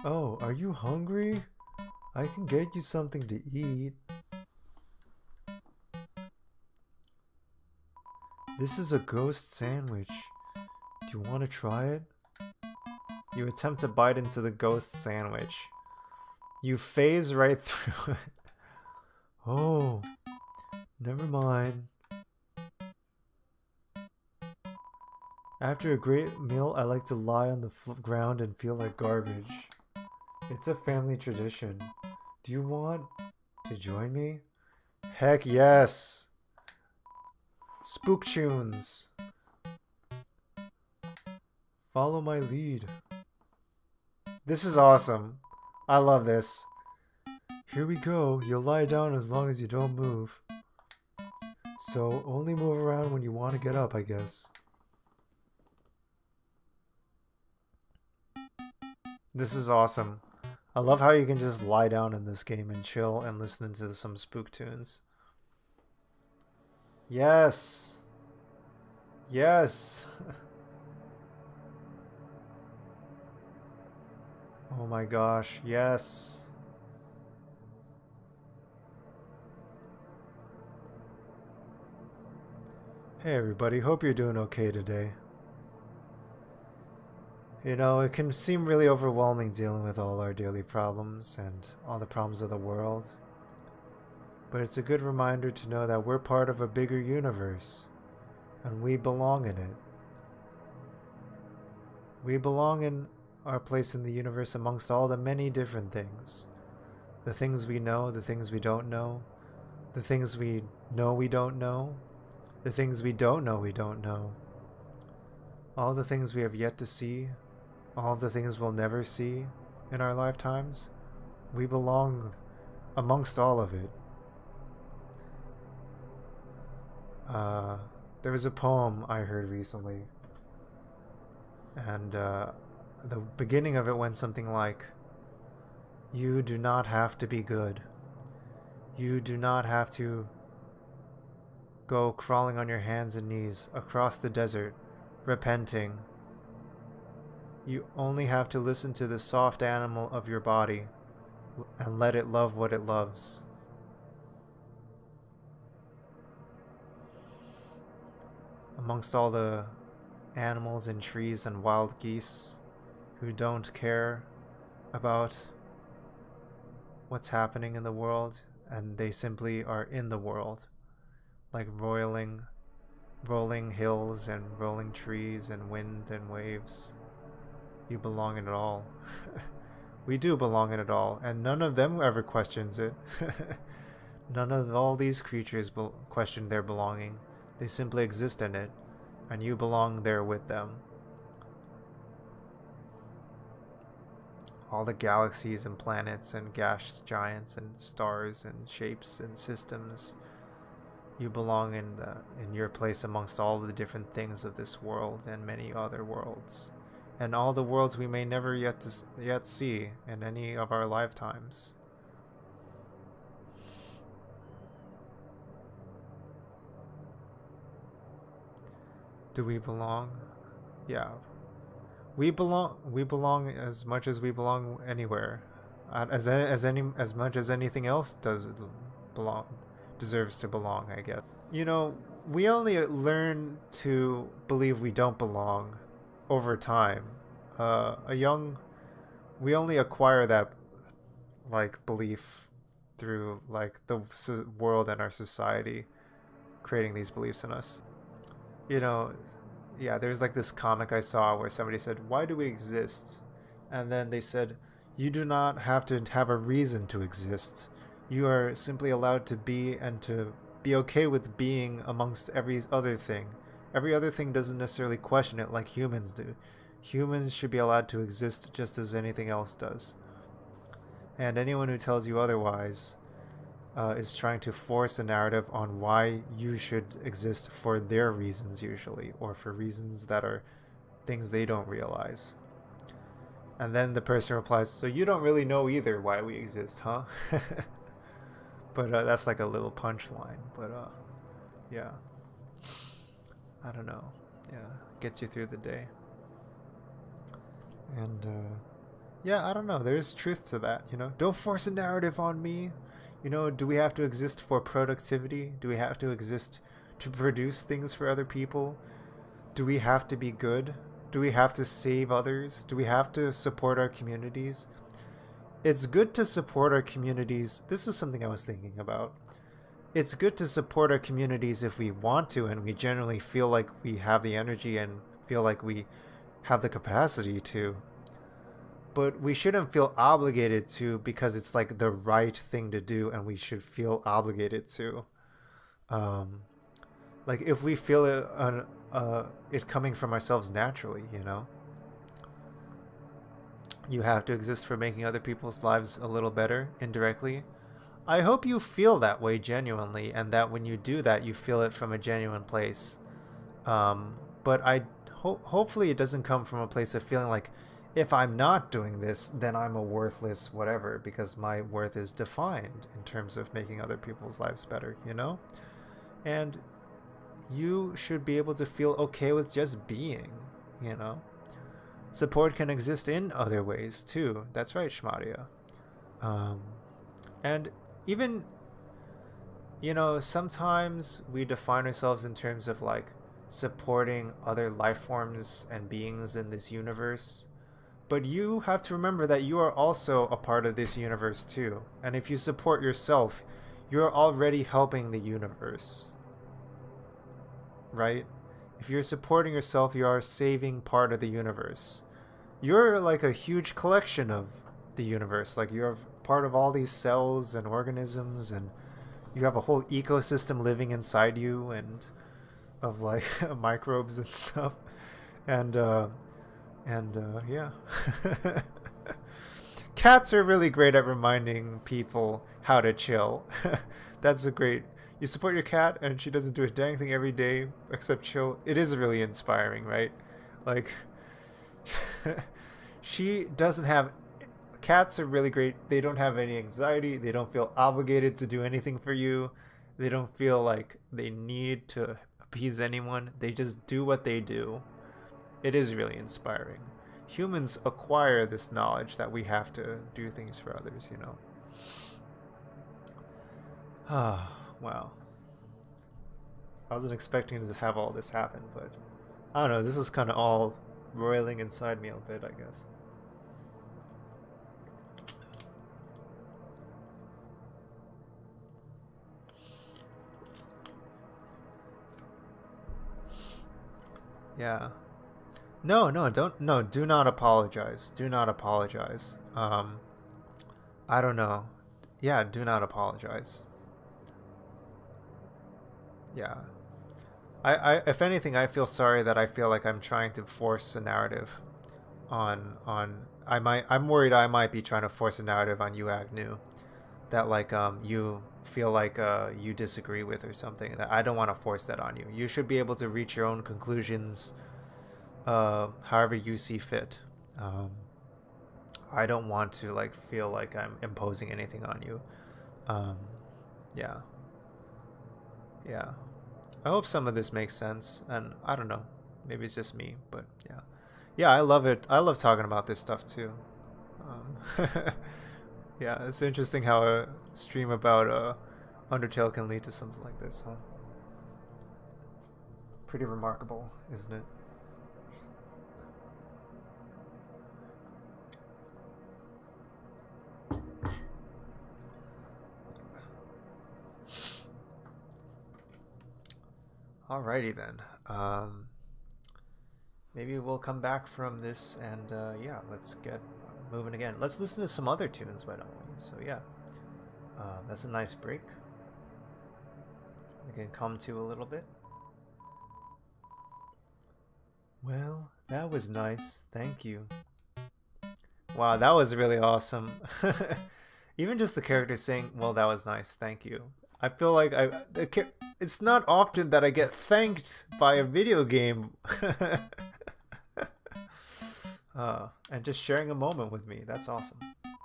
Oh, are you hungry? I can get you something to eat. This is a ghost sandwich. Do you want to try it? You attempt to bite into the ghost sandwich. You phase right through it. Oh, never mind. After a great meal, I like to lie on the ground and feel like garbage. It's a family tradition. Do you want to join me? Heck yes! Spook tunes! Follow my lead. This is awesome. I love this. Here we go. You'll lie down as long as you don't move. So only move around when you want to get up, I guess. This is awesome. I love how you can just lie down in this game and chill and listen to some spook tunes. Yes! Yes! Oh my gosh, yes. Hey everybody, hope you're doing okay today. You know, it can seem really overwhelming dealing with all our daily problems and all the problems of the world. But it's a good reminder to know that we're part of a bigger universe and we belong in it. We belong in our place in the universe amongst all the many different things. The things we know, the things we don't know, the things we know we don't know, the things we don't know we don't know, all the things we have yet to see, all the things we'll never see in our lifetimes. We belong amongst all of it. Uh, there was a poem I heard recently, and the beginning of it went something like, "You do not have to be good. You do not have to go crawling on your hands and knees across the desert, repenting. You only have to listen to the soft animal of your body and let it love what it loves." Amongst all the animals and trees and wild geese who don't care about what's happening in the world and they simply are in the world, like rolling hills and rolling trees and wind and waves. You belong in it all. We do belong in it all, and none of them ever questions it. None of all these creatures question their belonging. They simply exist in it, and you belong there with them. All the galaxies and planets and gas giants and stars and shapes and systems. You belong in your place amongst all the different things of this world and many other worlds, and all the worlds we may never yet see in any of our lifetimes. Do we belong? Yeah, we belong. We belong as much as we belong anywhere, as much as anything else does belong, deserves to belong, I guess. You know, we only learn to believe we don't belong over time. A young, we only acquire that like belief through like the world and our society creating these beliefs in us. You know, yeah, there's like this comic I saw where somebody said, "Why do we exist?" And then they said, "You do not have to have a reason to exist. You are simply allowed to be and to be okay with being amongst every other thing. Every other thing doesn't necessarily question it like humans do. Humans should be allowed to exist just as anything else does. And anyone who tells you otherwise is trying to force a narrative on why you should exist for their reasons, usually, or for reasons that are things they don't realize." And then the person replies, "So you don't really know either why we exist, huh?" But that's like a little punchline. But yeah, I don't know. Yeah, gets you through the day. And Yeah, I don't know. There's truth to that, you know? Don't force a narrative on me. You know, do we have to exist for productivity? Do we have to exist to produce things for other people? Do we have to be good? Do we have to save others? Do we have to support our communities? It's good to support our communities. This is something I was thinking about. It's good to support our communities if we want to and we generally feel like we have the energy and feel like we have the capacity to. But we shouldn't feel obligated to because it's like the right thing to do and we should feel obligated to. Um, like if we feel it coming from ourselves naturally, you know? You have to exist for making other people's lives a little better indirectly. I hope you feel that way genuinely, and that when you do that, you feel it from a genuine place. But hopefully it doesn't come from a place of feeling like if I'm not doing this, then I'm a worthless whatever because my worth is defined in terms of making other people's lives better, you know? And you should be able to feel okay with just being, you know? Support can exist in other ways too. That's right, Shmaria. Um, and even, you know, sometimes we define ourselves in terms of like supporting other life forms and beings in this universe. But you have to remember that you are also a part of this universe too. And if you support yourself, you're already helping the universe. Right? If you're supporting yourself, you are saving part of the universe. You're like a huge collection of the universe. Like you're part of all these cells and organisms, and you have a whole ecosystem living inside you, and of like microbes and stuff. And yeah. Cats are really great at reminding people how to chill. That's a great. You support your cat, and she doesn't do a dang thing every day except chill. It is really inspiring, right? Like, she doesn't have. Cats are really great. They don't have any anxiety. They don't feel obligated to do anything for you. They don't feel like they need to appease anyone. They just do what they do. It is really inspiring. Humans acquire this knowledge that we have to do things for others, you know. Ah, wow. I wasn't expecting to have all this happen, but I don't know. This was kind of all roiling inside me a bit, I guess. Yeah. No, no, don't. No, do not apologize. Do not apologize. I don't know. Yeah, do not apologize. Yeah. If anything, I feel sorry that I feel like I'm trying to force a narrative I'm worried I might be trying to force a narrative on you, Agnew, that like you feel like you disagree with or something. That I don't want to force that on you. You should be able to reach your own conclusions, however you see fit. Um, I don't want to like feel like I'm imposing anything on you. Um, yeah, yeah. I hope some of this makes sense, and I don't know. Maybe it's just me, but yeah, yeah. I love it. I love talking about this stuff too. Yeah, it's interesting how a stream about Undertale can lead to something like this, huh? Pretty remarkable, isn't it? Alrighty then. Maybe we'll come back from this and yeah, let's get moving again. Let's listen to some other tunes, why don't we? So yeah, that's a nice break. We can come to a little bit. Well, that was nice. Thank you. Wow, that was really awesome. Even just the character saying, "Well, that was nice. Thank you." I feel like it's not often that I get thanked by a video game. And just sharing a moment with me. That's awesome.